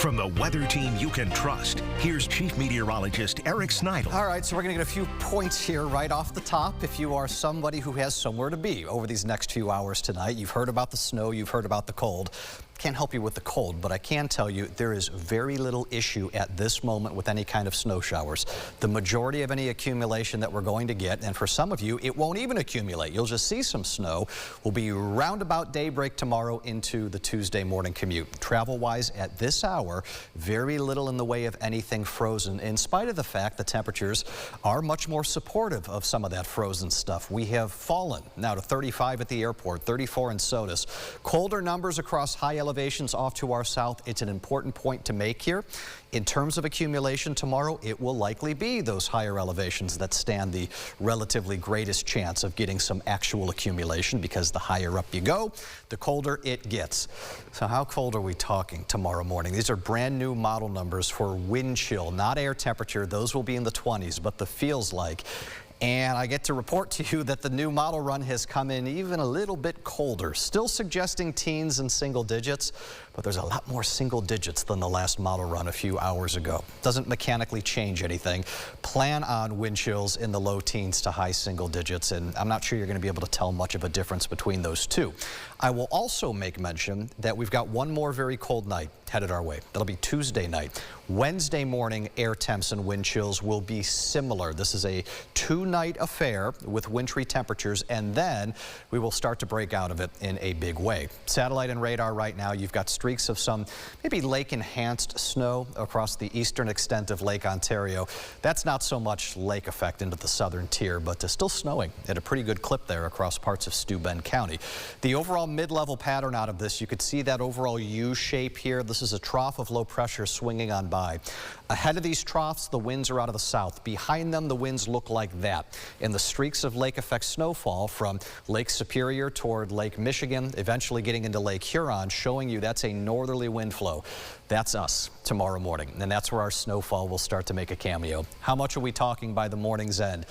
From the weather team you can trust, here's Chief Meteorologist Eric Sneidel. All right, so we're going to get a few points here right off the top. If you are somebody who has somewhere to be over these next few hours tonight, you've heard about the snow, you've heard about the cold. Can't help you with the cold, but I can tell you there is very little issue at this moment with any kind of snow showers. The majority of any accumulation that we're going to get, and for some of you, it won't even accumulate. You'll just see some snow, will be round about daybreak tomorrow into the Tuesday morning commute. Travel-wise, at this hour, very little in the way of anything frozen, in spite of the fact the temperatures are much more supportive of some of that frozen stuff. We have fallen now to 35 at the airport, 34 in Sodus. Colder numbers across high elevations off to our south. It's an important point to make here. In terms of accumulation tomorrow, it will likely be those higher elevations that stand the relatively greatest chance of getting some actual accumulation, because the higher up you go, the colder it gets. So how cold are we talking tomorrow morning? These are brand new model numbers for wind chill, not air temperature. Those will be in the 20s, but the feels like. And I get to report to you that the new model run has come in even a little bit colder, still suggesting teens and single digits, but there's a lot more single digits than the last model run a few hours ago. Doesn't mechanically change anything. Plan on wind chills in the low teens to high single digits, and I'm not sure you're going to be able to tell much of a difference between those two. I will also make mention that we've got one more very cold night headed our way. That'll be Tuesday night. Wednesday morning, air temps and wind chills will be similar. This is a two-night affair with wintry temperatures, and then we will start to break out of it in a big way. Satellite and radar right now, you've got streaks of some maybe lake-enhanced snow across the eastern extent of Lake Ontario. That's not so much lake effect into the southern tier, but still snowing at a pretty good clip there across parts of Steuben County. The overall mid-level pattern out of this, you could see that overall U shape here. This is a trough of low pressure swinging on by. Ahead of these troughs, the winds are out of the south. Behind them, the winds look like that. And the streaks of lake effect snowfall from Lake Superior toward Lake Michigan, eventually getting into Lake Huron, showing you that's a northerly wind flow. That's us tomorrow morning, and that's where our snowfall will start to make a cameo. How much are we talking by the morning's end?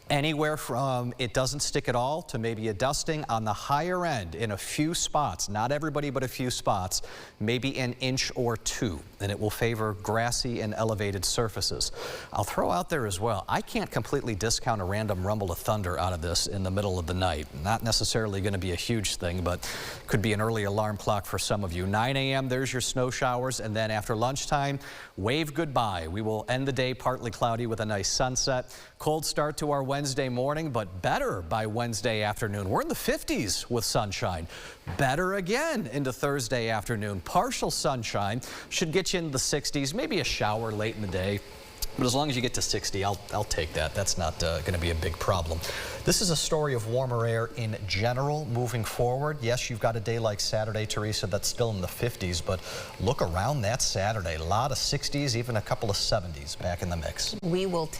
Anywhere from it doesn't stick at all to maybe a dusting on the higher end in a few spots, not everybody but a few spots, maybe an inch or two, and it will favor grassy and elevated surfaces. I'll throw out there as well, I can't completely discount a random rumble of thunder out of this in the middle of the night. Not necessarily going to be a huge thing, but could be an early alarm clock for some of you. 9 a.m. there's your snow showers, and then after lunchtime, wave goodbye. We will end the day partly cloudy with a nice sunset. Cold start to our Wednesday morning, but better by Wednesday afternoon. We're in the 50s with sunshine. Better again into Thursday afternoon. Partial sunshine should get you into the 60s, maybe a shower late in the day. But as long as you get to 60, I'll take that. That's not going to be a big problem. This is a story of warmer air in general moving forward. Yes, you've got a day like Saturday, Teresa, that's still in the 50s, but look around that Saturday. A lot of 60s, even a couple of 70s back in the mix. We will take